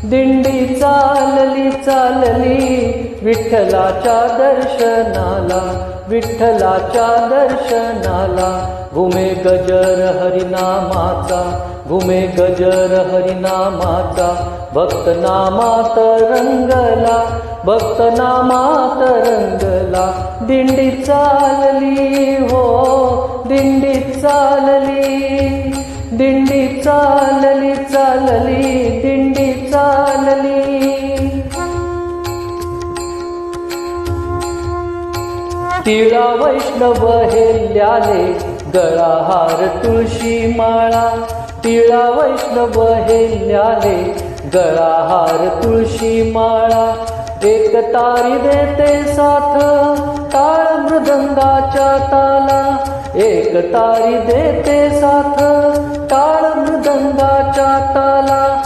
दिंडी चालली चालली विठ्ठलाच्या दर्शनाला, विठ्ठलाच्या दर्शनाला. घुमे गजर हरिनामाचा, घुमे गजर हरिनामाचा. भक्त नामात रंगला, भक्त नामात रंगला. दिंडी चालली हो, दिंडी चालली, दिंडी चालली चालली, दिंडी चालली. तिळा वैष्णव हेल्याले गळा हार तुळशी माळा. तिळा वैष्णव हेल्याले गळा हार तुळशी माळा. एक तारी देते साथ टाळ मृदंगाच्या ताला, एक तारी देते साथ टाळ मृदंगाच्या ताला.